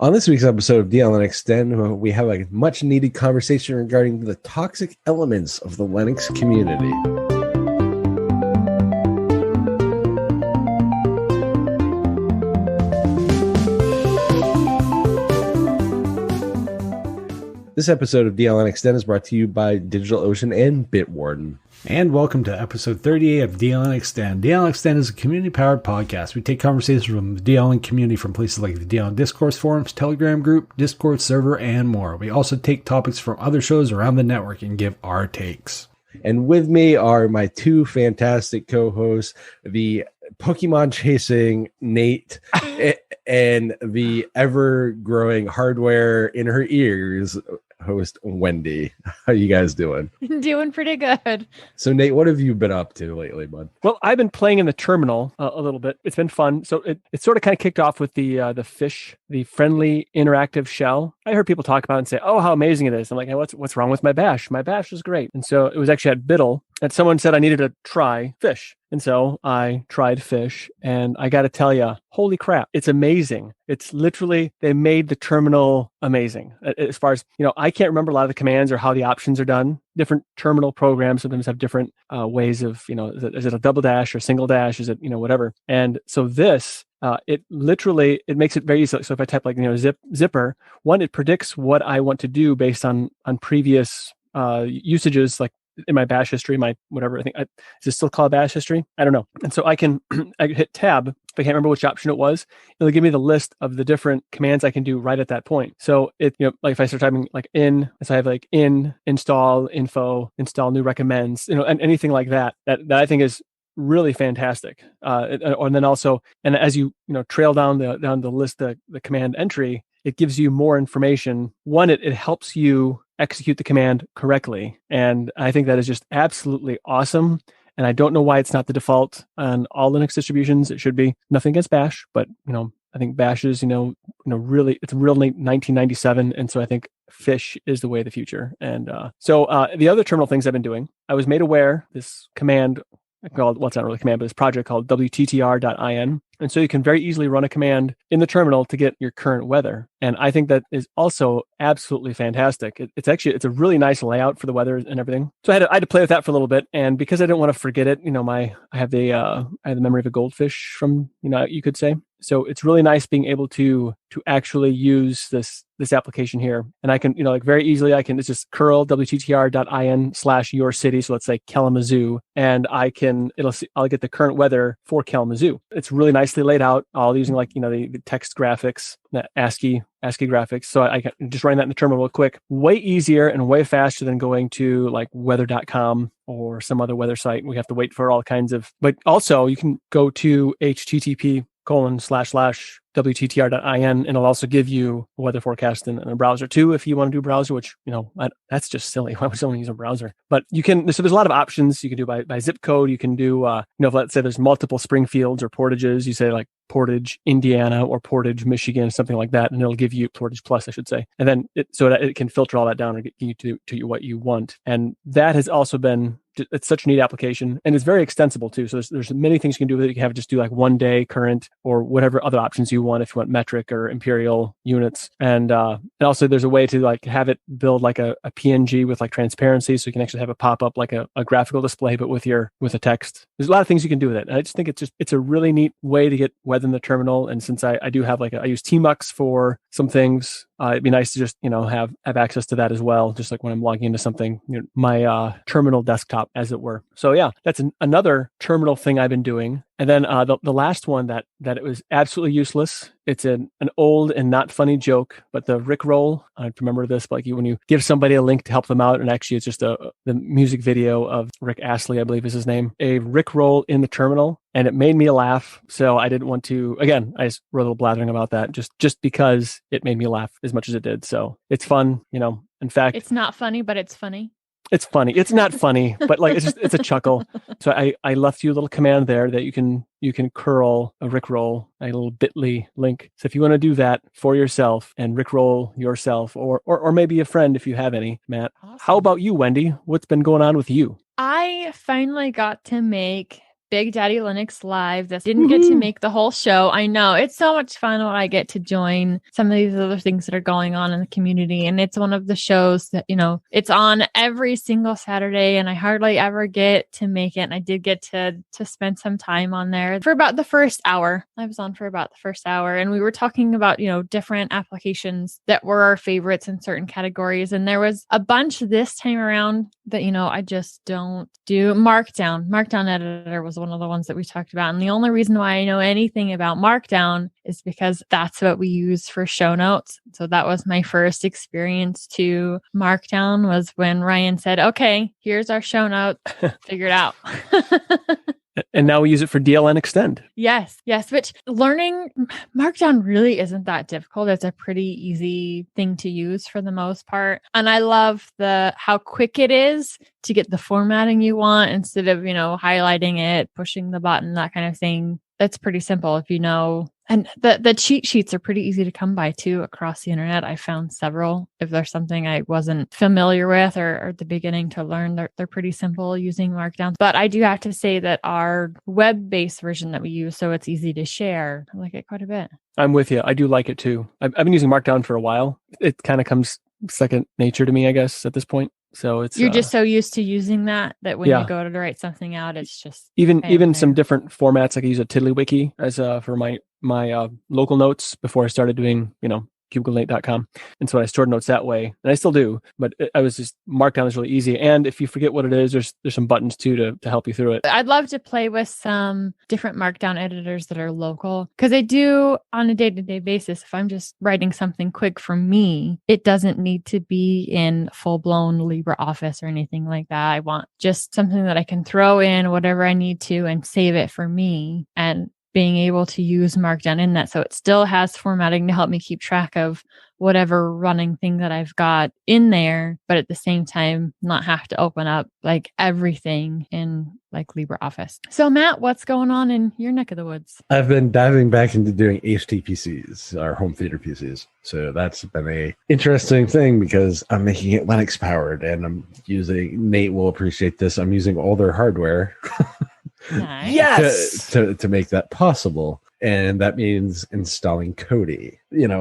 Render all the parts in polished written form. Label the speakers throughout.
Speaker 1: On this week's episode of DLN Xtend, we have a much needed conversation regarding the toxic elements of the Linux community. This episode of DLN Xtend is brought to you by DigitalOcean and Bitwarden.
Speaker 2: And welcome to episode 38 of DLN Xtend. DLN Xtend is a community-powered podcast. We take conversations from the DLN community from places like the DLN Discourse forums, Telegram group, Discord server, and more. We also take topics from other shows around the network and give our takes.
Speaker 1: And with me are my two fantastic co-hosts, the Pokemon chasing Nate and the ever-growing hardware in her ears host Wendy. How you guys doing?
Speaker 3: Doing pretty good.
Speaker 1: So Nate, what have you been up to lately, bud?
Speaker 4: Well, I've been playing in the terminal a little bit. It's been fun. So it sort of kind of kicked off with the fish, the friendly interactive shell. I heard people talk about it and say, "Oh, how amazing it is!" I'm like, hey, "What's wrong with my bash? My bash is great." And so it was actually at Biddle that someone said I needed to try fish. And so I tried fish, and I got to tell you, holy crap, it's amazing. It's literally, they made the terminal amazing. As far as, I can't remember a lot of the commands or how the options are done. Different terminal programs sometimes have different ways of, is it a double dash or single dash? Is it, whatever. And so this, it makes it very easy. So if I type zipper, one, it predicts what I want to do based on previous usages, like in my bash history, my whatever, is it still called bash history? I don't know. And so I can hit tab. If I can't remember which option it was, it'll give me the list of the different commands I can do right at that point. So like if I start typing like so I have like install, info, install new recommends, and anything like that I think is really fantastic. And then also, and as you trail down the list, the command entry, it gives you more information. One, it helps you execute the command correctly. And I think that is just absolutely awesome. And I don't know why it's not the default on all Linux distributions. It should be. Nothing against Bash, but I think Bash is, really, it's real 1997. And so I think fish is the way of the future. And so the other terminal things I've been doing, I was made aware this command called, well, it's not really a command, but this project called WTTR.in. And so you can very easily run a command in the terminal to get your current weather. And I think that is also absolutely fantastic. It's a really nice layout for the weather and everything. So I had to play with that for a little bit. And because I didn't want to forget it, I have the memory of a goldfish from, you could say. So it's really nice being able to actually use this application here. And I can, very easily, it's just curl WTTR.in/your city. So let's say Kalamazoo. And I'll get the current weather for Kalamazoo. It's really nicely laid out, all using the text graphics, the ASCII graphics. So I can just run that in the terminal real quick. Way easier and way faster than going to like weather.com or some other weather site. We have to wait for all kinds of, but also you can go to http://WTTR.in, and it'll also give you a weather forecast in a browser too, if you want to do browser, which, that's just silly. Why would someone use a browser? But you can, so there's a lot of options you can do by zip code. You can do, if let's say there's multiple Springfields or Portages, you say like Portage, Indiana, or Portage, Michigan, something like that. And it'll give you Portage Plus, I should say. And then so that it can filter all that down and get you to what you want. And that has also been, it's such a neat application, and it's very extensible too. So there's many things you can do with it. You can have it just do like 1 day current or whatever other options you want, if you want metric or imperial units. And also there's a way to like have it build like a PNG with like transparency. So you can actually have it pop up like a graphical display, but with a text. There's a lot of things you can do with it. And I just think it's a really neat way to get weather in the terminal. And since I do have I use Tmux for some things, it'd be nice to just, have access to that as well. Just like when I'm logging into something, my terminal desktop, as it were. So yeah, that's another terminal thing I've been doing. And then the last one that it was absolutely useless. It's an old and not funny joke, but the Rickroll. I remember this, but when you give somebody a link to help them out, and actually it's just the music video of Rick Astley, I believe is his name, a Rickroll in the terminal, and it made me laugh. So I didn't want to. Again, I just wrote a little blathering about that, just because it made me laugh as much as it did. So it's fun, In fact,
Speaker 3: it's not funny, but it's funny.
Speaker 4: It's funny. It's not funny, but it's a chuckle. So I left you a little command there that you can curl a Rickroll, a little bit.ly link. So if you want to do that for yourself and Rickroll yourself, or maybe a friend if you have any, Matt. Awesome. How about you, Wendy? What's been going on with you?
Speaker 3: I finally got to make Big Daddy Linux Live. That didn't get to make the whole show. I know it's so much fun when I get to join some of these other things that are going on in the community. And it's one of the shows that, it's on every single Saturday and I hardly ever get to make it. And I did get to spend some time on there for about the first hour. I was on for about the first hour and we were talking about, different applications that were our favorites in certain categories. And there was a bunch this time around that, I just don't do. Markdown editor was one of the ones that we talked about. And the only reason why I know anything about Markdown is because that's what we use for show notes. So that was my first experience to Markdown was when Ryan said, okay, here's our show notes, figure it out.
Speaker 4: And now we use it for DLN Xtend.
Speaker 3: Yes. Which learning Markdown really isn't that difficult. It's a pretty easy thing to use for the most part. And I love how quick it is to get the formatting you want instead of, highlighting it, pushing the button, that kind of thing. That's pretty simple if you know. And the cheat sheets are pretty easy to come by too across the internet. I found several. If there's something I wasn't familiar with or at the beginning to learn, they're pretty simple using Markdown. But I do have to say that our web-based version that we use, so it's easy to share, I like it quite a bit.
Speaker 4: I'm with you. I do like it too. I've been using Markdown for a while. It kind of comes second nature to me, I guess, at this point. So
Speaker 3: you're just so used to using that when you go to write something out, it's just
Speaker 4: even some different formats. Like I use a TiddlyWiki as for my local notes before I started doing cubiclenate.com. And so I stored notes that way, and I still do. But I was just Markdown is really easy. And if you forget what it is, there's some buttons too to help you through it.
Speaker 3: I'd love to play with some different Markdown editors that are local because I do on a day-to-day basis. If I'm just writing something quick for me, it doesn't need to be in full-blown LibreOffice or anything like that. I want just something that I can throw in whatever I need to and save it for me. And being able to use Markdown in that. So it still has formatting to help me keep track of whatever running thing that I've got in there, but at the same time, not have to open up like everything in like LibreOffice. So Matt, what's going on in your neck of the woods?
Speaker 1: I've been diving back into doing HTPCs, our home theater PCs. So that's been a interesting thing because I'm making it Linux powered and I'm using, Nate will appreciate this, I'm using older hardware.
Speaker 3: Nice.
Speaker 4: Yes,
Speaker 1: to make that possible. And that means installing Kodi.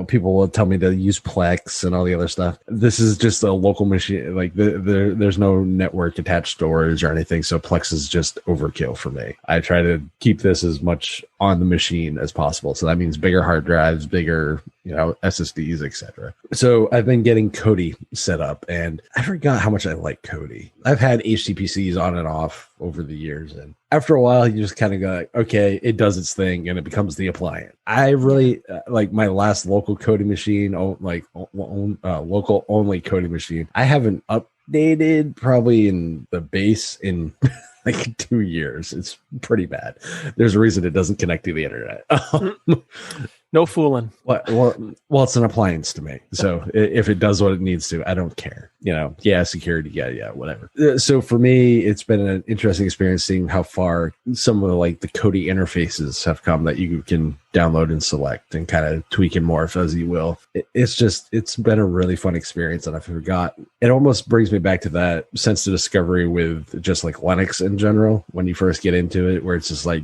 Speaker 1: People will tell me to use Plex and all the other stuff. This is just a local machine. Like there's no network attached storage or anything. So Plex is just overkill for me. I try to keep this as much on the machine as possible. So that means bigger hard drives, bigger, SSDs, etc. So I've been getting Kodi set up and I forgot how much I like Kodi. I've had HTPCs on and off over the years. And after a while, you just kind of go like, okay, it does its thing and it becomes the appliance. I really like my last local Kodi machine, local only Kodi machine. I haven't updated probably in the base in like 2 years. It's pretty bad. There's a reason it doesn't connect to the internet.
Speaker 4: No fooling.
Speaker 1: Well, it's an appliance to me. So if it does what it needs to, I don't care. Security, yeah, whatever. So for me, it's been an interesting experience seeing how far some of the Kodi interfaces have come that you can download and select and kind of tweak and morph as you will. It's been a really fun experience, and I forgot. It almost brings me back to that sense of discovery with just like Linux in general when you first get into it, where it's just like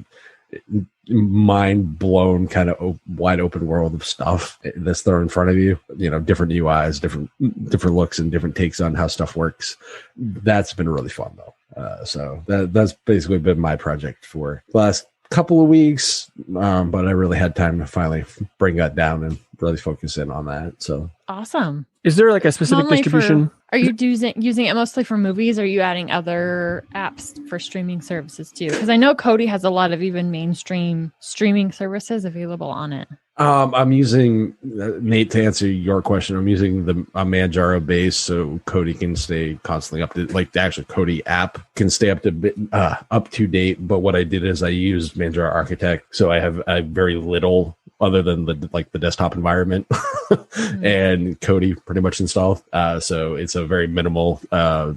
Speaker 1: mind blown kind of wide open world of stuff that's thrown in front of you, different UIs, different looks and different takes on how stuff works. That's been really fun though. So that's basically been my project for the last couple of weeks. But I really had time to finally bring that down and really focus in on that. So
Speaker 3: awesome.
Speaker 4: Is there like a specific distribution?
Speaker 3: Are you using it mostly for movies? Or are you adding other apps for streaming services too? Because I know Kodi has a lot of even mainstream streaming services available on it.
Speaker 1: I'm using, Nate, to answer your question, I'm using the Manjaro base so Kodi can stay constantly up to, like the actual Kodi app can stay up to date. But what I did is I used Manjaro Architect. So I have very little other than the desktop environment and Kodi pretty much installed. So it's a very minimal Manjaro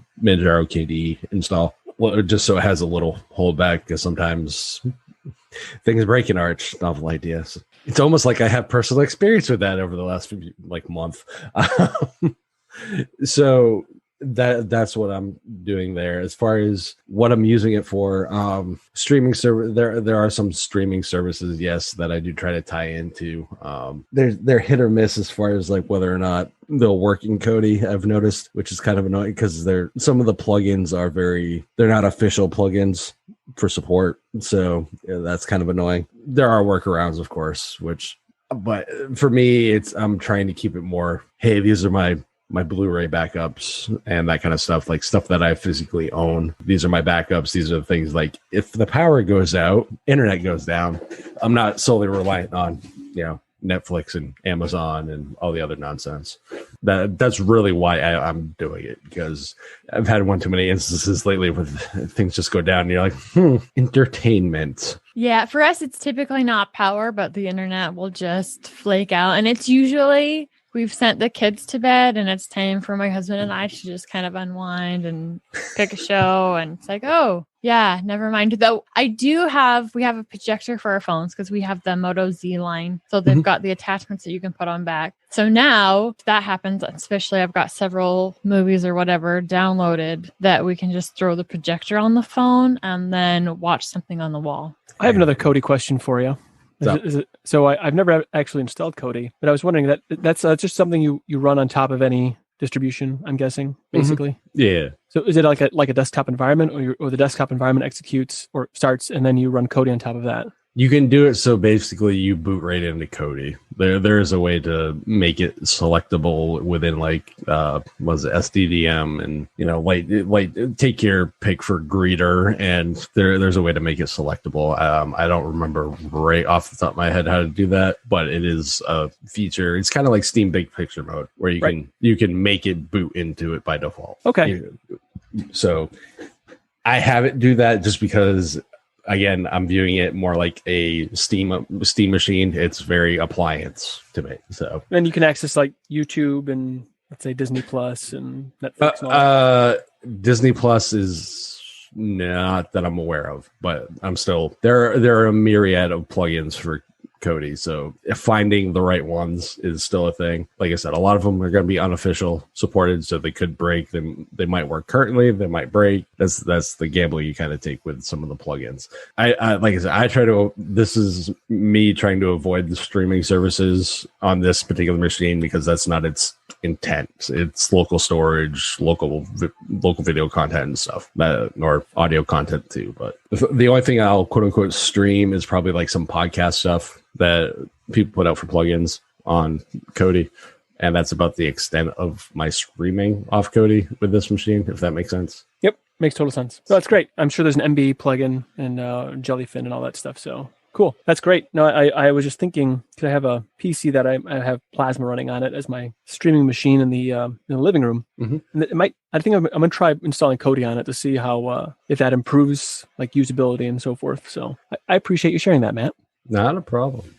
Speaker 1: KDE install. Well, just so it has a little holdback because sometimes things break in Arch. Novel ideas. It's almost like I have personal experience with that over the last month. So that's what I'm doing there. As far as what I'm using it for, streaming server, there are some streaming services, yes, that I do try to tie into. They're hit or miss as far as like whether or not they'll work in Kodi, I've noticed, which is kind of annoying because some of the plugins they're not official plugins for support. So yeah, that's kind of annoying. There are workarounds, of course, but for me, I'm trying to keep it more, hey, these are my Blu-ray backups and that kind of stuff, like stuff that I physically own. These are my backups. These are the things like if the power goes out, internet goes down, I'm not solely reliant on, Netflix and Amazon and all the other nonsense. That's really why I'm doing it, because I've had one too many instances lately where things just go down and you're like, entertainment.
Speaker 3: Yeah, for us, it's typically not power, but the internet will just flake out. And it's usually we've sent the kids to bed and it's time for my husband and I to just kind of unwind and pick a show. And it's like, oh, yeah, never mind. Though we have a projector for our phones because we have the Moto Z line. So they've got the attachments that you can put on back. So now if that happens, especially I've got several movies or whatever downloaded that we can just throw the projector on the phone and then watch something on the wall.
Speaker 4: I have another Kodi question for you. So I've never actually installed Kodi, but I was wondering that's just something you run on top of any distribution, I'm guessing, basically.
Speaker 1: Yeah.
Speaker 4: So is it like a desktop environment, or the desktop environment executes or starts, and then you run Kodi on top of that?
Speaker 1: You can do it so basically you boot right into Kodi. There is a way to make it selectable within SDDM and take your pick for greeter, and there's a way to make it selectable. I don't remember right off the top of my head how to do that, but it is a feature. It's kind of like Steam Big Picture mode where you can make it boot into it by default.
Speaker 4: Okay.
Speaker 1: So I have it do that just because, again, I'm viewing it more like a Steam machine. It's very appliance to me. So,
Speaker 4: and you can access like YouTube and let's say Disney Plus and Netflix. And all that.
Speaker 1: Disney Plus is not that I'm aware of, but I'm still there. There are a myriad of plugins for Kodi, so finding the right ones is still a thing. Like I said, a lot of them are going to be unofficial supported, so they could break. They might work currently, they might break. That's the gamble you kind of take with some of the plugins. I like I said, this is me trying to avoid the streaming services on this particular machine because that's not its intent. It's local storage, local video content and stuff, or audio content too. But the only thing I'll quote unquote stream is probably like some podcast stuff that people put out for plugins on Kodi, and that's about the extent of my streaming off Kodi with this machine, if that makes sense. Yep,
Speaker 4: makes total sense. No, that's great. I'm sure there's an MB plugin and Jellyfin and all that stuff. So cool, that's great. No, I was just thinking, because I have a PC that I have Plasma running on it as my streaming machine in the living room. Mm-hmm. And I think I'm going to try installing Kodi on it to see how if that improves like usability and so forth. So I appreciate you sharing that, Matt.
Speaker 1: Not a problem.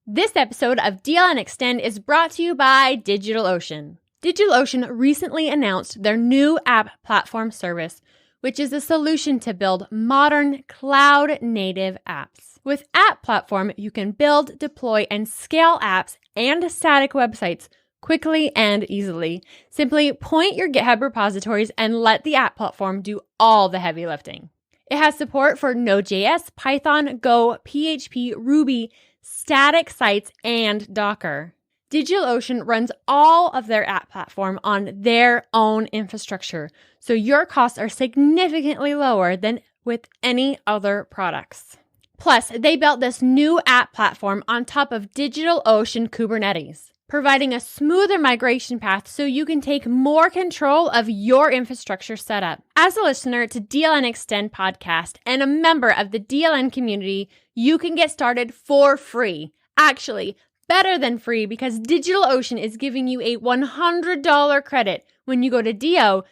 Speaker 5: This episode of DLN Xtend is brought to you by DigitalOcean. DigitalOcean recently announced their new app platform service, which is a solution to build modern cloud-native apps. With App Platform, you can build, deploy, and scale apps and static websites quickly and easily. Simply point your GitHub repositories and let the App Platform do all the heavy lifting. It has support for Node.js, Python, Go, PHP, Ruby, static sites, and Docker. DigitalOcean runs all of their app platform on their own infrastructure, so your costs are significantly lower than with any other products. Plus, they built this new app platform on top of DigitalOcean Kubernetes, providing a smoother migration path so you can take more control of your infrastructure setup. As a listener to DLN Xtend podcast and a member of the DLN community, you can get started for free. Actually, better than free, because DigitalOcean is giving you a $100 credit when you go to do.co/DLN.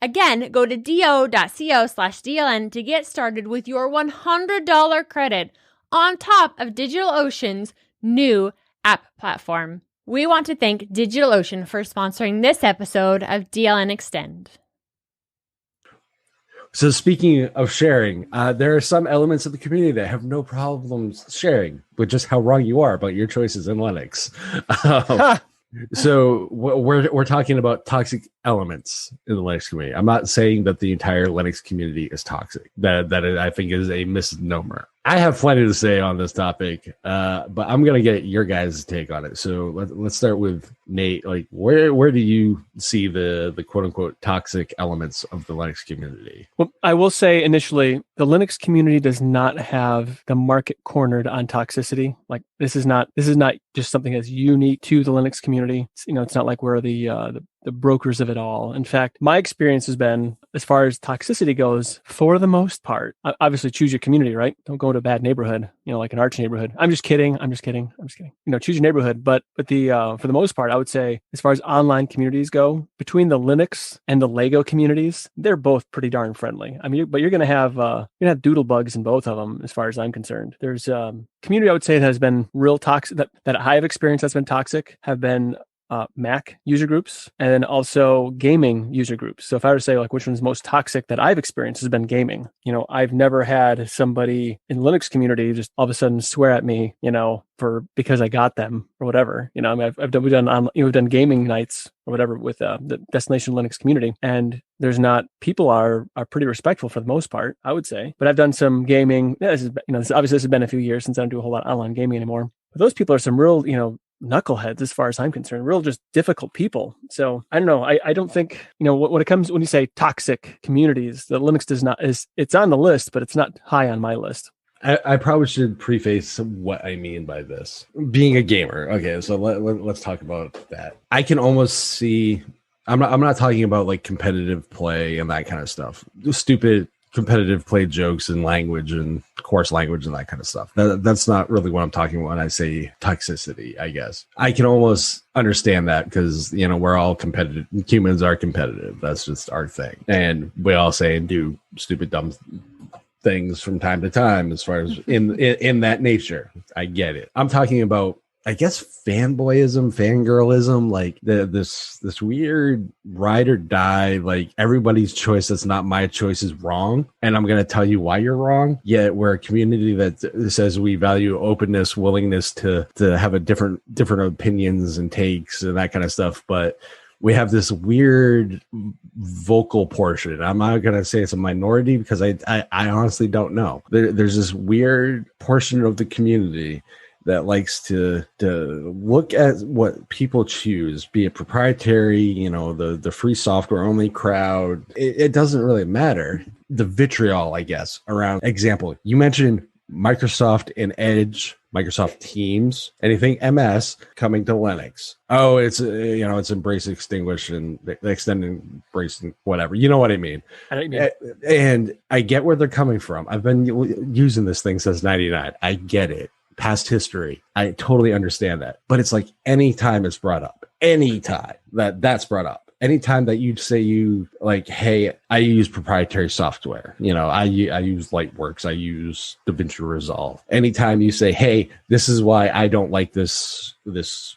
Speaker 5: Again, go to do.co/DLN to get started with your $100 credit on top of DigitalOcean's new app platform. We want to thank DigitalOcean for sponsoring this episode of DLN Xtend.
Speaker 1: So speaking of sharing, there are some elements of the community that have no problems sharing with just how wrong you are about your choices in Linux. So we're talking about toxic elements in the Linux community. I'm not saying that the entire Linux community is toxic. That I think is a misnomer. I have plenty to say on this topic, but I'm gonna get your guys' take on it. So let's start with Nate. Like, where do you see the quote unquote toxic elements of the Linux community?
Speaker 4: Well, I will say initially, the Linux community does not have the market cornered on toxicity. Like this is not just something that's unique to the Linux community. It's not like we're the brokers of it all. In fact, my experience has been, as far as toxicity goes, for the most part, obviously choose your community, right? Don't go to a bad neighborhood, like an arch neighborhood. I'm just kidding. Choose your neighborhood. But for the most part, I would say, as far as online communities go, between the Linux and the Lego communities, they're both pretty darn friendly. I mean, but you're going to have doodle bugs in both of them, as far as I'm concerned. There's community, I would say, that has been real toxic, that I have experienced that's been toxic, have been Mac user groups and then also gaming user groups. So if I were to say like which one's most toxic that I've experienced has been gaming. I've never had somebody in Linux community just all of a sudden swear at me, because I got them or whatever. I mean, we've done gaming nights or whatever with the Destination Linux community, and people are pretty respectful for the most part, I would say. But I've done some gaming. This has been a few years since I don't do a whole lot of online gaming anymore. But those people are some real, knuckleheads as far as I'm concerned, real just difficult people. So I don't know. I don't think, when you say toxic communities, the Linux it's on the list, but it's not high on my list.
Speaker 1: I probably should preface what I mean by this. Being a gamer. Okay, so let's talk about that. I can almost see, I'm not talking about like competitive play and that kind of stuff. Stupid competitive play jokes and language and coarse language and that kind of stuff. That's not really what I'm talking about when I say toxicity, I guess. I can almost understand that because, we're all competitive. Humans are competitive. That's just our thing. And we all say and do stupid, dumb things from time to time as far as in that nature. I get it. I'm talking about, I guess, fanboyism, fangirlism, like this weird ride or die, like everybody's choice that's not my choice is wrong, and I'm going to tell you why you're wrong. Yet we're a community that says we value openness, willingness to have a different opinions and takes and that kind of stuff, but we have this weird vocal portion. I'm not going to say it's a minority because I honestly don't know. There's this weird portion of the community that likes to look at what people choose, be it proprietary, the free software only crowd. It doesn't really matter. The vitriol, I guess, around example. You mentioned Microsoft and Edge, Microsoft Teams, anything MS coming to Linux. Oh, it's it's embrace, extinguish, and extend, embrace, and whatever. You know what I mean? I know what you mean. And I get where they're coming from. I've been using this thing since '99. I get it. Past history. I totally understand that. But it's like anytime it's brought up, anytime that's brought up, anytime that you say hey, I use proprietary software, I use Lightworks, I use DaVinci Resolve. Anytime you say, hey, this is why I don't like this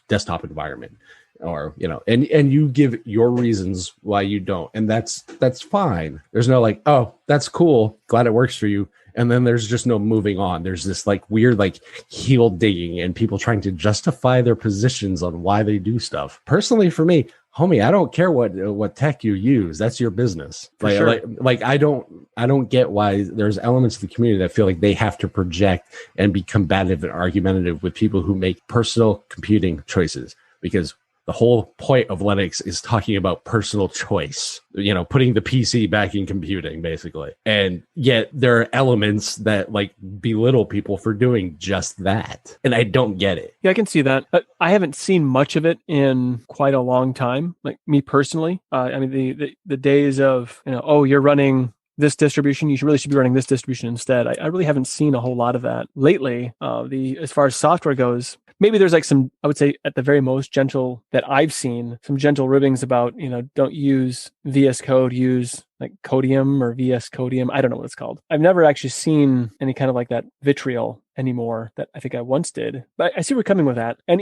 Speaker 1: desktop environment, or and you give your reasons why you don't, and that's fine. There's no like, oh, that's cool, glad it works for you. And then there's just no moving on. There's this like weird like heel digging and people trying to justify their positions on why they do stuff. Personally, for me, homie, I don't care what tech you use. That's your business. Like I don't get why there's elements of the community that feel like they have to project and be combative and argumentative with people who make personal computing choices, because the whole point of Linux is talking about personal choice, putting the PC back in computing, basically. And yet there are elements that like belittle people for doing just that. And I don't get it.
Speaker 4: Yeah, I can see that. I haven't seen much of it in quite a long time. Like me personally, I mean, the days of, you're running this distribution, you should be running this distribution instead. I really haven't seen a whole lot of that lately. As far as software goes, maybe there's like some, I would say at the very most gentle that I've seen, some gentle ribbings about, don't use VS Code, use like Codium or VS Codium. I don't know what it's called. I've never actually seen any kind of like that vitriol anymore that I think I once did. But I see where you're coming with that. And,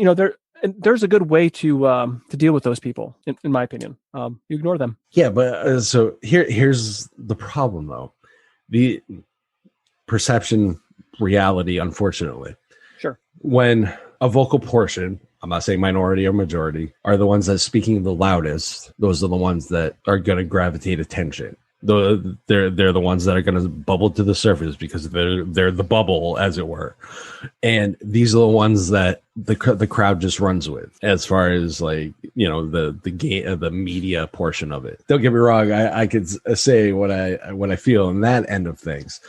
Speaker 4: there's a good way to deal with those people, in my opinion. You ignore them.
Speaker 1: Yeah, but so here's the problem, though. The perception reality, unfortunately.
Speaker 4: Sure.
Speaker 1: When a vocal portion I'm not saying minority or majority, are the ones that speaking the loudest. Those are the ones that are going to gravitate attention. They're the ones that are going to bubble to the surface because they're the bubble, as it were. And these are the ones that the crowd just runs with, as far as like, you know, the media portion of it. Don't get me wrong, I could say what I feel on that end of things.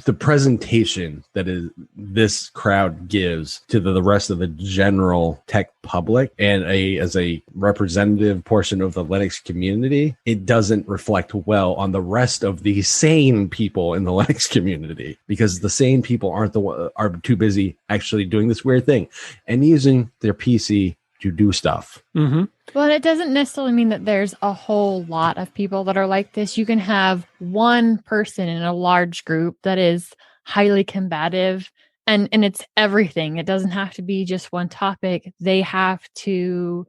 Speaker 1: The presentation that this crowd gives to the rest of the general tech public and as a representative portion of the Linux community, it doesn't reflect well on the rest of the sane people in the Linux community, because the sane people are too busy actually doing this weird thing and using their PC to do stuff.
Speaker 4: Mm-hmm.
Speaker 3: Well, it doesn't necessarily mean that there's a whole lot of people that are like this. You can have one person in a large group that is highly combative, and it's everything. It doesn't have to be just one topic. They have to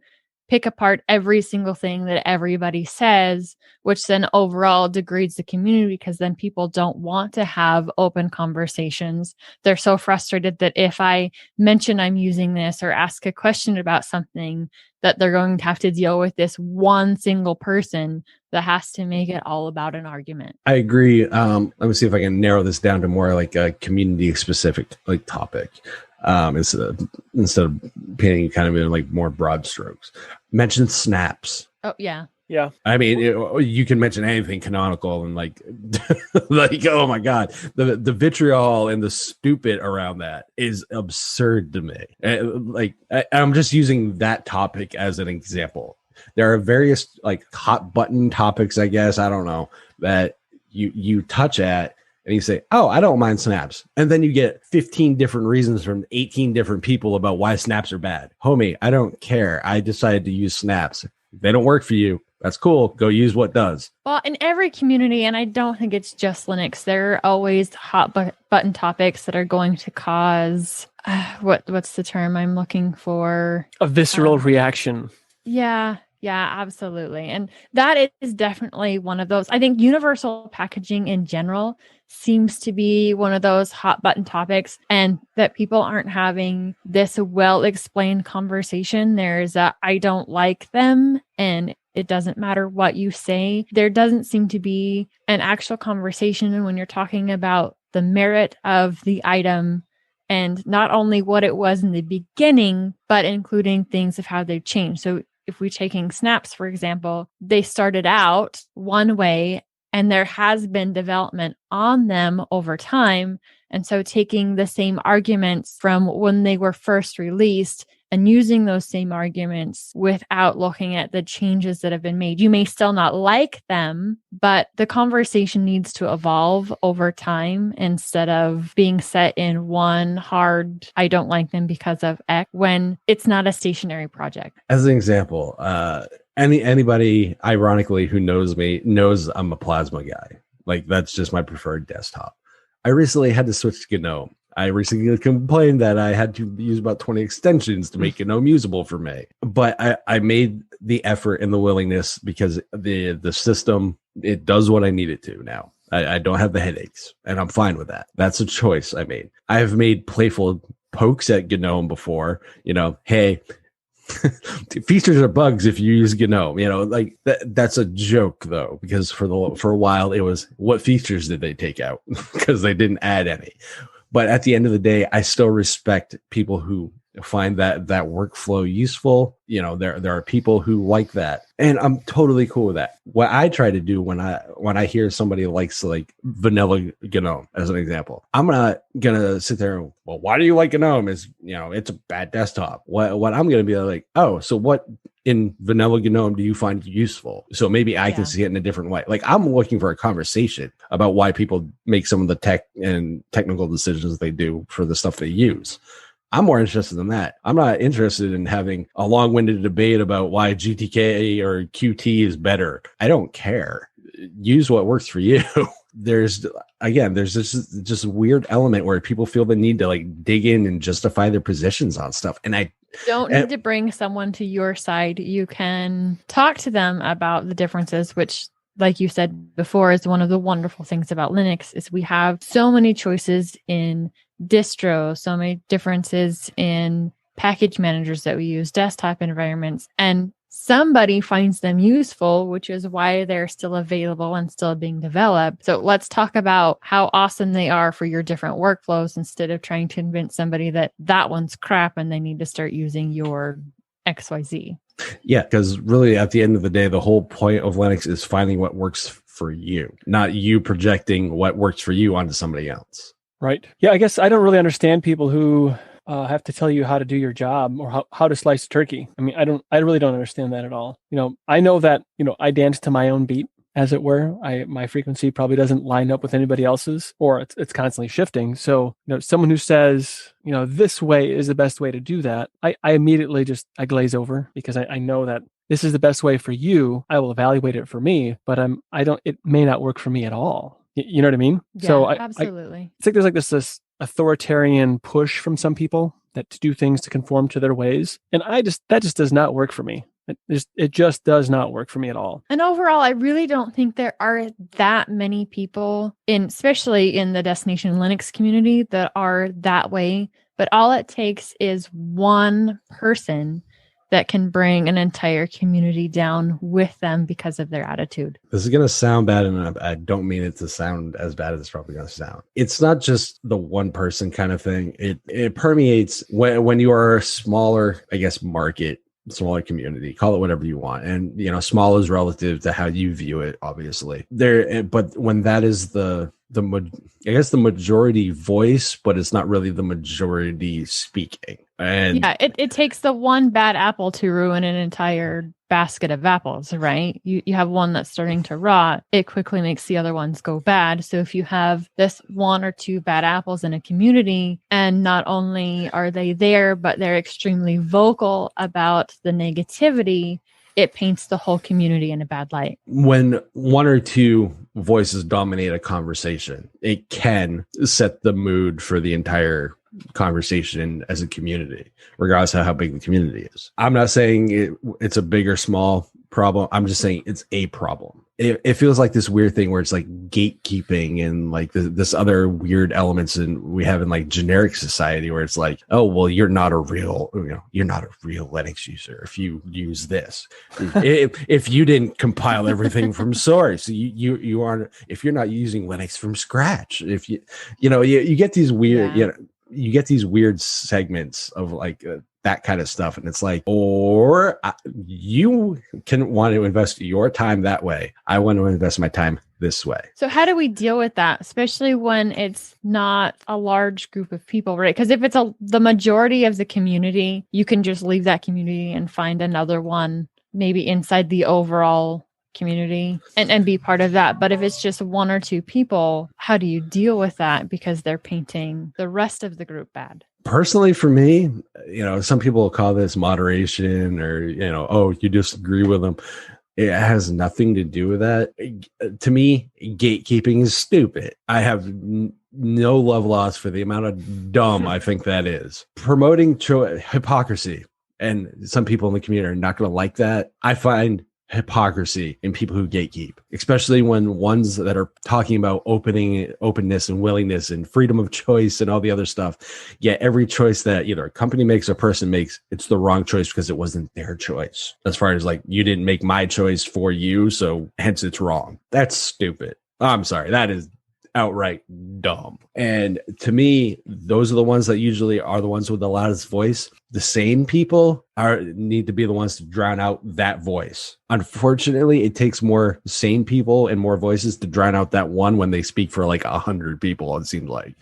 Speaker 3: pick apart every single thing that everybody says, which then overall degrades the community, because then people don't want to have open conversations. They're so frustrated that if I mention I'm using this or ask a question about something, that they're going to have to deal with this one single person that has to make it all about an argument.
Speaker 1: I agree. Let me see if I can narrow this down to more like a community specific like topic. Instead of painting kind of in like more broad strokes. Mention snaps.
Speaker 3: Oh, yeah.
Speaker 4: Yeah.
Speaker 1: I mean, you can mention anything canonical and like, like, oh my God, the vitriol and the stupid around that is absurd to me. I'm just using that topic as an example. There are various like hot button topics, I guess, I don't know, that you touch at. And you say, oh, I don't mind snaps. And then you get 15 different reasons from 18 different people about why snaps are bad. Homie, I don't care. I decided to use snaps. If they don't work for you, that's cool. Go use what does.
Speaker 3: Well, in every community, and I don't think it's just Linux, there are always hot button topics that are going to cause, what's the term I'm looking for?
Speaker 4: A visceral reaction.
Speaker 3: Yeah. Yeah, absolutely. And that is definitely one of those. I think universal packaging in general seems to be one of those hot button topics, and that people aren't having this well-explained conversation. There's a, I don't like them, and it doesn't matter what you say. There doesn't seem to be an actual conversation when you're talking about the merit of the item, and not only what it was in the beginning, but including things of how they've changed. So if we're taking snaps, for example, they started out one way and there has been development on them over time. And so taking the same arguments from when they were first released and using those same arguments without looking at the changes that have been made. You may still not like them, but the conversation needs to evolve over time instead of being set in one hard, I don't like them because of X, when it's not a stationary project.
Speaker 1: As an example, anybody, ironically, who knows me knows I'm a Plasma guy. Like, that's just my preferred desktop. I recently had to switch to GNOME. I recently complained that I had to use about 20 extensions to make GNOME usable for me. But I made the effort and the willingness because the system, it does what I need it to now. I don't have the headaches, and I'm fine with that. That's a choice I made. I have made playful pokes at GNOME before. You know, hey, features are bugs if you use GNOME. You know, like that's a joke though, because for a while it was, what features did they take out? Because they didn't add any. But at the end of the day, I still respect people who find that workflow useful. You know, there are people who like that, and I'm totally cool with that. What I try to do when I hear somebody likes like vanilla GNOME as an example, I'm not gonna sit there and, well, why do you like GNOME? Is, you know, it's a bad desktop. What I'm gonna be like, oh, so what in vanilla GNOME do you find useful? So maybe I can see it in a different way. Like, I'm looking for a conversation about why people make some of the tech and technical decisions they do for the stuff they use. I'm more interested in that. I'm not interested in having a long-winded debate about why GTK or Qt is better. I don't care. Use what works for you. There's this weird element where people feel the need to like dig in and justify their positions on stuff. And I
Speaker 3: don't need to bring someone to your side. You can talk to them about the differences, which, like you said before, is one of the wonderful things about Linux is we have so many choices in distro, so many differences in package managers that we use, desktop environments, and somebody finds them useful, which is why they're still available and still being developed. So let's talk about how awesome they are for your different workflows instead of trying to convince somebody that that one's crap and they need to start using your XYZ.
Speaker 1: Yeah, because really at the end of the day, the whole point of Linux is finding what works for you, not you projecting what works for you onto somebody else.
Speaker 4: Right. Yeah, I guess I don't really understand people who have to tell you how to do your job or how to slice turkey. I mean, I really don't understand that at all. I know that, I dance to my own beat, as it were. My frequency probably doesn't line up with anybody else's, or it's constantly shifting. So, someone who says, this way is the best way to do that, I immediately I glaze over, because I know that this is the best way for you. I will evaluate it for me, but it may not work for me at all. You know what I mean?
Speaker 3: Yeah,
Speaker 4: so
Speaker 3: absolutely.
Speaker 4: It's like there's like this authoritarian push from some people that to do things to conform to their ways. And that just does not work for me. It just does not work for me at all.
Speaker 3: And overall, I really don't think there are that many people, especially in the Destination Linux community, that are that way. But all it takes is one person that can bring an entire community down with them because of their attitude.
Speaker 1: This is going to sound bad, and I don't mean it to sound as bad as it's probably going to sound. It's not just the one person kind of thing. It permeates when you are a smaller, I guess, market, smaller community, call it whatever you want. And, small is relative to how you view it, obviously. But when that is the majority voice, but it's not really the majority speaking. And
Speaker 3: yeah, it takes the one bad apple to ruin an entire basket of apples, right? You have one that's starting to rot, it quickly makes the other ones go bad. So if you have this one or two bad apples in a community, and not only are they there, but they're extremely vocal about the negativity, it paints the whole community in a bad light. When
Speaker 1: one or two voices dominate a conversation, it can set the mood for the entire conversation as a community, regardless of how big the community is. I'm not saying it's a big or small problem. I'm just saying it's a problem. It feels like this weird thing where it's like gatekeeping and like this other weird elements we have in like generic society where it's like, oh, well, you're not a real Linux user if you use this. if you didn't compile everything from source, you aren't. If you're not using Linux from scratch, if you get these weird, you get these weird segments of like that kind of stuff. And it's like, you can want to invest your time that way. I want to invest my time this way. So how do we deal with that, especially when it's not a large group of people, right? Because if it's the majority of the community, you can just leave that community and find another one, maybe inside the overall community and be part of that. But if it's just one or two people, how do you deal with that? Because they're painting the rest of the group bad. Personally, for me, some people call this moderation or, you disagree with them. It has nothing to do with that. To me, gatekeeping is stupid. I have no love lost for the amount of dumb I think that is. Promoting hypocrisy, and some people in the community are not going to like that. I find hypocrisy in people who gatekeep, especially when ones that are talking about openness and willingness and freedom of choice and all the other stuff. Yet every choice that either a company makes or a person makes, it's the wrong choice because it wasn't their choice. As far as like, you didn't make my choice for you, so hence it's wrong. That's stupid. I'm sorry. That is outright dumb. And to me, those are the ones that usually are the ones with the loudest voice. The sane people need to be the ones to drown out that voice. Unfortunately, it takes more sane people and more voices to drown out that one when they speak for like 100 people, it seems like,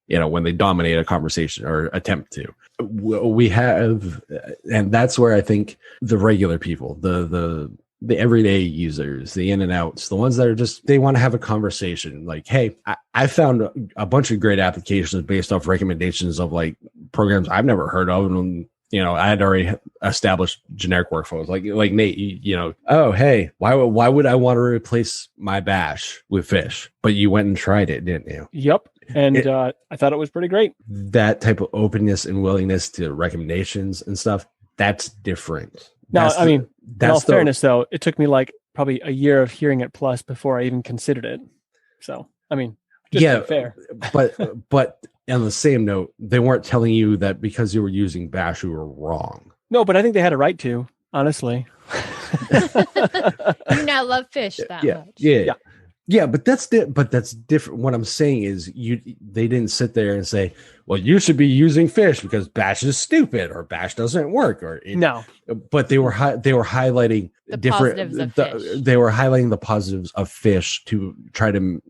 Speaker 1: when they dominate a conversation or attempt to. We have, and that's where I think the regular people, the everyday users, the in and outs, the ones that are just, they want to have a conversation. Like, hey, I found a bunch of great applications based off recommendations of like programs I've never heard of. And, I had already established generic workflows like Nate, oh, hey, why would I want to replace my bash with fish? But you went and tried it, didn't you?
Speaker 4: Yep. And I thought it was pretty great.
Speaker 1: That type of openness and willingness to recommendations and stuff, that's different.
Speaker 4: No, in all fairness, though, it took me like probably a year of hearing it plus before I even considered it. So, Just
Speaker 1: Yeah,
Speaker 4: to be fair.
Speaker 1: but on the same note, they weren't telling you that because you were using Bash, you were wrong.
Speaker 4: No, but I think they had a right to, honestly.
Speaker 3: You now love fish that much.
Speaker 1: Yeah, but that's different. What I'm saying is they didn't sit there and say, well, you should be using fish because Bash is stupid or Bash doesn't work
Speaker 4: No.
Speaker 1: But they were highlighting
Speaker 3: The
Speaker 1: different
Speaker 3: positives of fish.
Speaker 1: they were highlighting the positives of fish to try to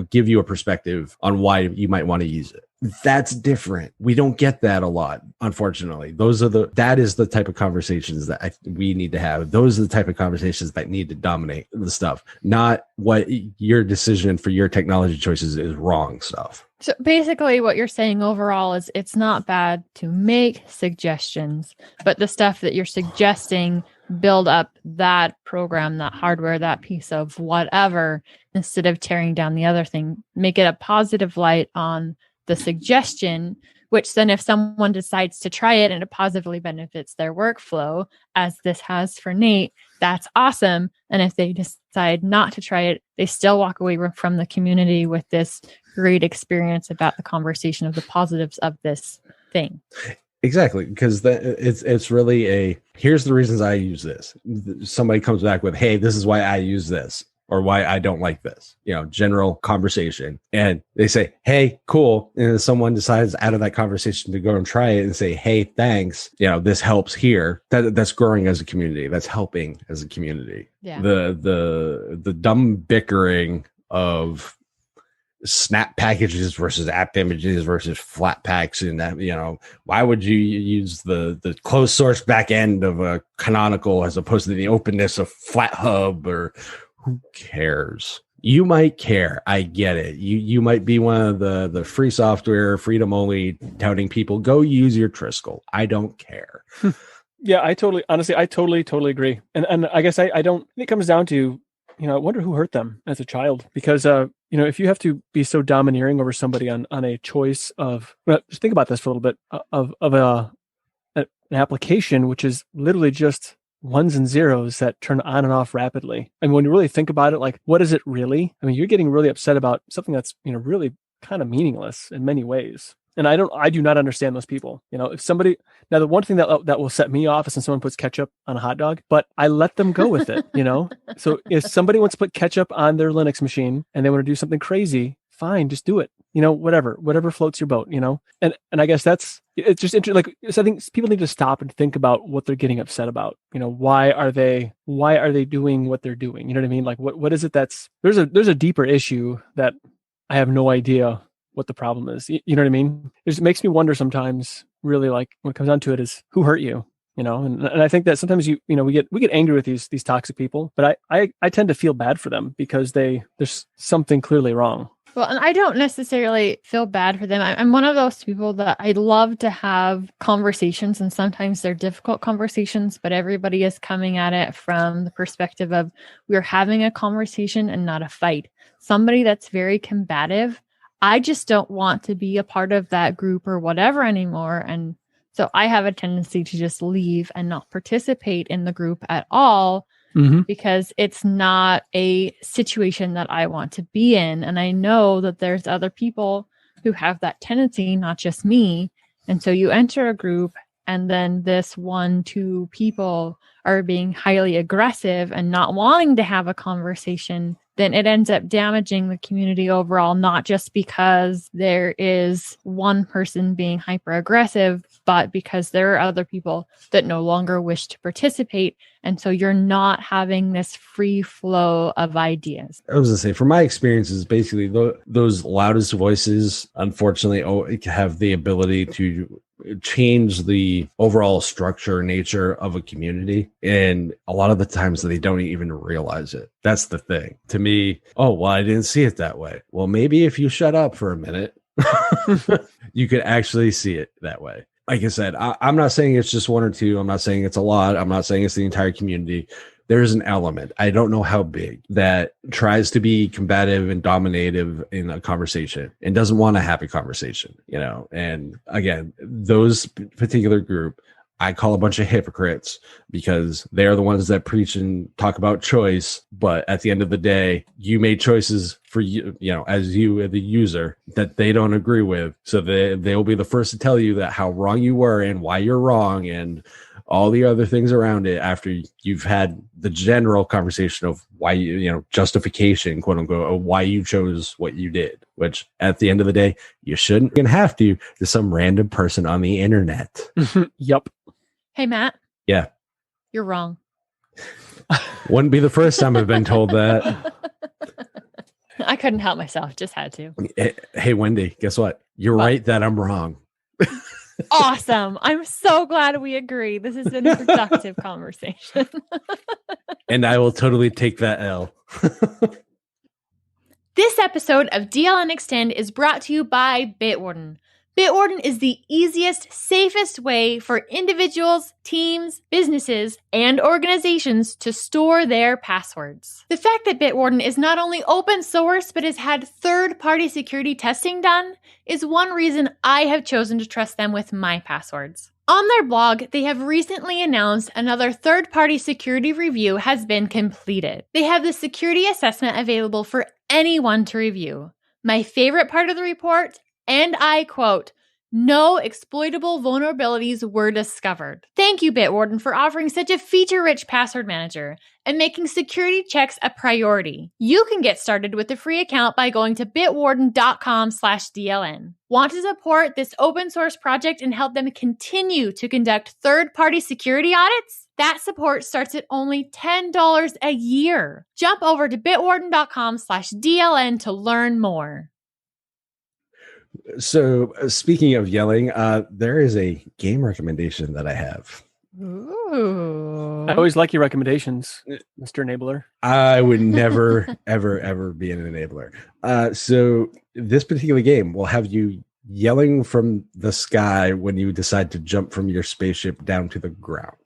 Speaker 1: give you a perspective on why you might want to use it. That's different. We don't get that a lot, unfortunately. That is the type of conversations that we need to have. Those are the type of conversations that need to dominate the stuff, not what your decision for your technology choices is wrong stuff.
Speaker 3: So basically what you're saying overall is it's not bad to make suggestions, but the stuff that you're suggesting, build up that program, that hardware, that piece of whatever, instead of tearing down the other thing. Make it a positive light on the suggestion, which then if someone decides to try it and it positively benefits their workflow, as this has for Nate, that's awesome. And if they decide not to try it, they still walk away from the community with this great experience about the conversation of the positives of this thing.
Speaker 1: Exactly, because it's really here's the reasons I use this. Somebody comes back with, hey, this is why I use this, or why I don't like this, general conversation. And they say, hey, cool. And then someone decides out of that conversation to go and try it and say, hey, thanks. This helps here. That's growing as a community. That's helping as a community.
Speaker 3: Yeah.
Speaker 1: The dumb bickering of snap packages versus app images versus flat packs, and that why would you use the closed source back end of a Canonical as opposed to the openness of FlatHub? Or who cares? You might care. I get it. You might be one of the free software freedom only touting people. Go use your Triskel. I don't care.
Speaker 4: Yeah, I totally agree. And I guess I don't. It comes down to I wonder who hurt them as a child, because if you have to be so domineering over somebody on a choice of, just think about this for a little bit, of an application which is literally just ones and zeros that turn on and off rapidly. And when you really think about it, like, what is it really? I mean, you're getting really upset about something that's really kind of meaningless in many ways. And I do not understand those people. If somebody, now the one thing that will set me off is when someone puts ketchup on a hot dog, but I let them go with it, So if somebody wants to put ketchup on their Linux machine and they want to do something crazy, fine, just do it. Whatever floats your boat, And I guess it's just interesting. Like, so I think people need to stop and think about what they're getting upset about. Why are they doing what they're doing? You know what I mean? Like, what is it there's a deeper issue that I have no idea what the problem is. You know what I mean? It makes me wonder sometimes, really, like, when it comes down to it, is who hurt you? And I think that sometimes we get angry with these toxic people, but I tend to feel bad for them because there's something clearly wrong.
Speaker 3: Well, and I don't necessarily feel bad for them. I'm one of those people that I love to have conversations, and sometimes they're difficult conversations, but everybody is coming at it from the perspective of we're having a conversation and not a fight. Somebody that's very combative, I just don't want to be a part of that group or whatever anymore. And so I have a tendency to just leave and not participate in the group at all, because it's not a situation that I want to be in. And I know that there's other people who have that tendency, not just me. And so you enter a group and then this 1-2 people are being highly aggressive and not wanting to have a conversation, then it ends up damaging the community overall, not just because there is one person being hyper aggressive, but because there are other people that no longer wish to participate. And so you're not having this free flow of ideas.
Speaker 1: I was going to say, from my experiences, basically those loudest voices, unfortunately, have the ability to change the overall structure nature of a community, and a lot of the times they don't even realize it. That's the thing to me. Oh, well, I didn't see it that way. Well, maybe if you shut up for a minute, you could actually see it that way. Like I said, I'm not saying it's just 1 or 2. I'm not saying it's a lot. I'm not saying it's the entire community. There's an element, I don't know how big, that tries to be combative and dominative in a conversation and doesn't want to have a conversation, And again, those particular group, I call a bunch of hypocrites because they're the ones that preach and talk about choice. But at the end of the day, you made choices for you, as you, the user, that they don't agree with. So they'll be the first to tell you that how wrong you were and why you're wrong and all the other things around it after you've had the general conversation of why justification, quote unquote, of why you chose what you did, which at the end of the day, you shouldn't have to some random person on the internet.
Speaker 4: Yep.
Speaker 3: Hey, Matt.
Speaker 1: Yeah.
Speaker 3: You're wrong.
Speaker 1: Wouldn't be the first time I've been told that.
Speaker 3: I couldn't help myself. Just had to.
Speaker 1: Hey, Wendy, guess what? You're right that I'm wrong.
Speaker 3: Awesome. I'm so glad we agree. This has been a productive conversation.
Speaker 1: And I will totally take that L.
Speaker 5: This episode of DLN Xtend is brought to you by Bitwarden. Bitwarden is the easiest, safest way for individuals, teams, businesses, and organizations to store their passwords. The fact that Bitwarden is not only open source but has had third-party security testing done is one reason I have chosen to trust them with my passwords. On their blog, they have recently announced another third-party security review has been completed. They have the security assessment available for anyone to review. My favorite part of the report, and I quote, "No exploitable vulnerabilities were discovered." Thank you, Bitwarden, for offering such a feature-rich password manager and making security checks a priority. You can get started with a free account by going to bitwarden.com/DLN. Want to support this open source project and help them continue to conduct third-party security audits? That support starts at only $10 a year. Jump over to bitwarden.com/DLN to learn more.
Speaker 1: So speaking of yelling, there is a game recommendation that I have.
Speaker 3: Ooh.
Speaker 4: I always like your recommendations, Mr. Enabler.
Speaker 1: I would never, ever be an enabler. So this particular game will have you yelling from the sky when you decide to jump from your spaceship down to the ground.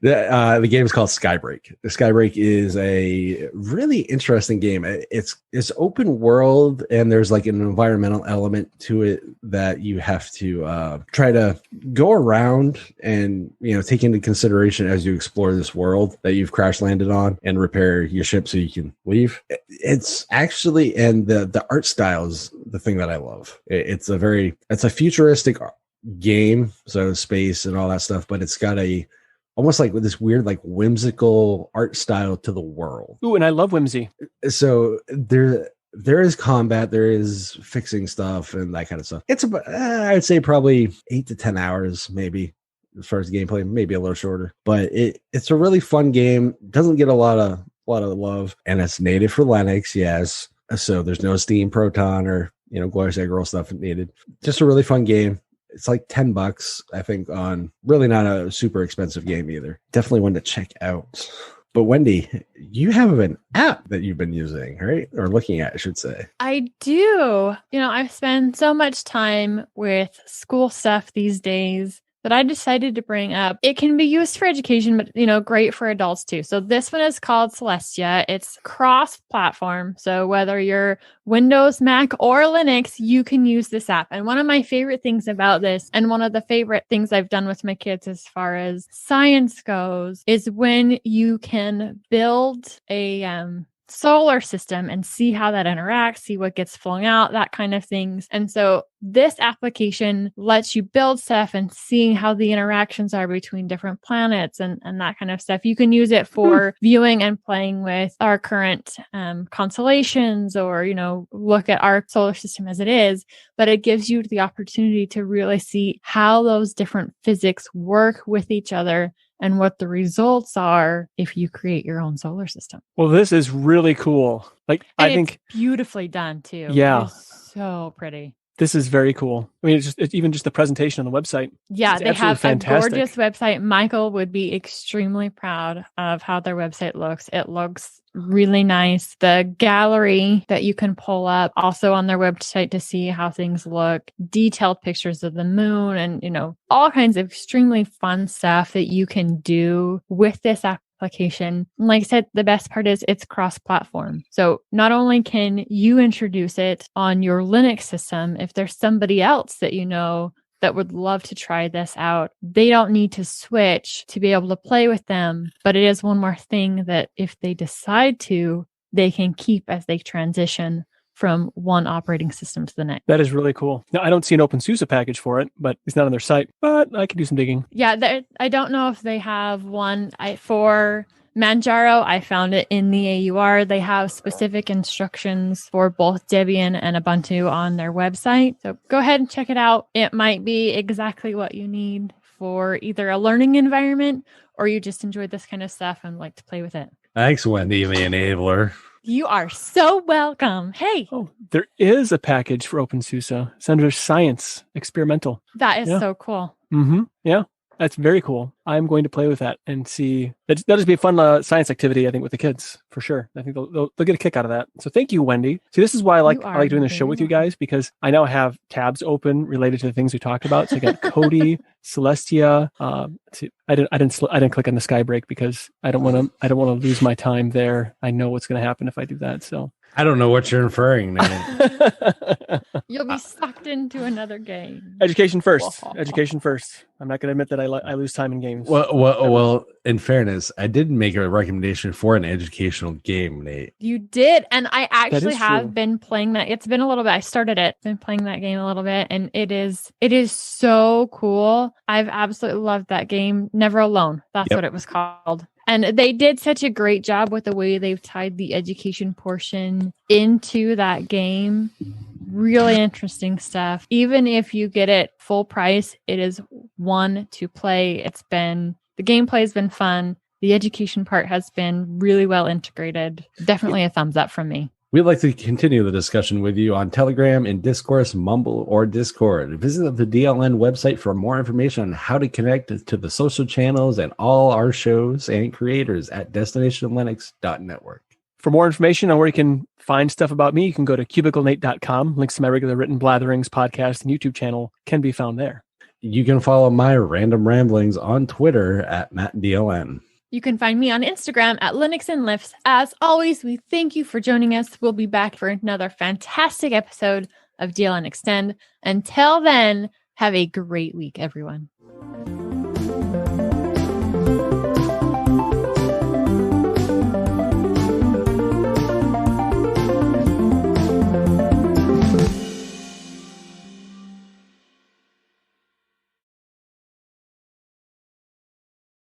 Speaker 1: The game is called Skybreak. The Skybreak is a really interesting game. It's open world, and there's like an environmental element to it that you have to try to go around and take into consideration as you explore this world that you've crash landed on and repair your ship so you can leave. It's actually, and the art style is the thing that I love. It's a futuristic game, so space and all that stuff, but it's got almost like with this weird, like whimsical art style to the world.
Speaker 4: Ooh, and I love whimsy.
Speaker 1: So there is combat, there is fixing stuff and that kind of stuff. It's about, I'd say probably 8 to 10 hours, maybe as far as gameplay, maybe a little shorter, but it's a really fun game. Doesn't get a lot of love, and it's native for Linux. Yes. So there's no Steam, Proton, or, Glorious Eggroll stuff needed. Just a really fun game. It's like $10, I think, on really not a super expensive game either. Definitely one to check out. But Wendy, you have an app that you've been using, right? Or looking at, I should say.
Speaker 3: I do. I've spent so much time with school stuff these days that I decided to bring up. It can be used for education, but, great for adults too. So this one is called Celestia. It's cross-platform. So whether you're Windows, Mac, or Linux, you can use this app. And one of my favorite things about this, and one of the favorite things I've done with my kids as far as science goes, is when you can build a solar system and see how that interacts, see what gets flung out, that kind of things. And so this application lets you build stuff and seeing how the interactions are between different planets and that kind of stuff. You can use it for viewing and playing with our current constellations, or, look at our solar system as it is, but it gives you the opportunity to really see how those different physics work with each other and what the results are if you create your own solar system.
Speaker 4: Well, this is really cool. I think
Speaker 3: beautifully done too.
Speaker 4: Yeah.
Speaker 3: It's so pretty.
Speaker 4: This is very cool. I mean, it's even just the presentation on the website.
Speaker 3: Yeah,
Speaker 4: it's
Speaker 3: they have
Speaker 4: fantastic.
Speaker 3: A gorgeous website. Michael would be extremely proud of how their website looks. It looks really nice. The gallery that you can pull up also on their website to see how things look, detailed pictures of the moon, and, all kinds of extremely fun stuff that you can do with this application. Like I said, the best part is it's cross-platform. So not only can you introduce it on your Linux system, if there's somebody else that that would love to try this out, they don't need to switch to be able to play with them. But it is one more thing that if they decide to, they can keep as they transition from one operating system to the next.
Speaker 4: That is really cool. Now, I don't see an OpenSUSE package for it, but it's not on their site, but I can do some digging.
Speaker 3: Yeah, I don't know if they have one. For Manjaro, I found it in the AUR. They have specific instructions for both Debian and Ubuntu on their website. So go ahead and check it out. It might be exactly what you need for either a learning environment or you just enjoy this kind of stuff and like to play with it.
Speaker 2: Thanks, Wendy, the enabler.
Speaker 3: You are so welcome. Hey.
Speaker 4: Oh, there is a package for OpenSUSE. It's under Science Experimental.
Speaker 3: That is so cool.
Speaker 4: Mm-hmm. Yeah, that's very cool. I'm going to play with that and see. That'll just be a fun science activity, I think, with the kids for sure. I think they'll get a kick out of that. So thank you, Wendy. See, this is why I like doing the show with you guys, because I now have tabs open related to the things we talked about. So I got Cody, Celestia. I didn't click on the Skybreak because I don't want to lose my time there. I know what's going to happen if I do that. So
Speaker 2: I don't know what you're inferring, man.
Speaker 3: You'll be sucked into another game.
Speaker 4: Education first. Education first. I'm not going to admit that I lose time in games.
Speaker 2: Well, in fairness, I did make a recommendation for an educational game, Nate.
Speaker 3: You did, and I actually have been playing that. It's been a little bit. I started it. Been playing that game a little bit, and it is so cool. I've absolutely loved that game. Never Alone. That's what it was called. And they did such a great job with the way they've tied the education portion into that game. Really interesting stuff. Even if you get it full price, it is one to play. The gameplay has been fun. The education part has been really well integrated. Definitely a thumbs up from me.
Speaker 2: We'd like to continue the discussion with you on Telegram, in Discourse, Mumble, or Discord. Visit the DLN website for more information on how to connect to the social channels and all our shows and creators at destinationlinux.network.
Speaker 4: For more information on where you can find stuff about me, you can go to cubiclenate.com. Links to my regular written blatherings, podcast, and YouTube channel can be found there.
Speaker 2: You can follow my random ramblings on Twitter at MattDLN.
Speaker 3: You can find me on Instagram at Linux and Lifts. As always, we thank you for joining us. We'll be back for another fantastic episode of DLN Xtend. Until then, have a great week, everyone.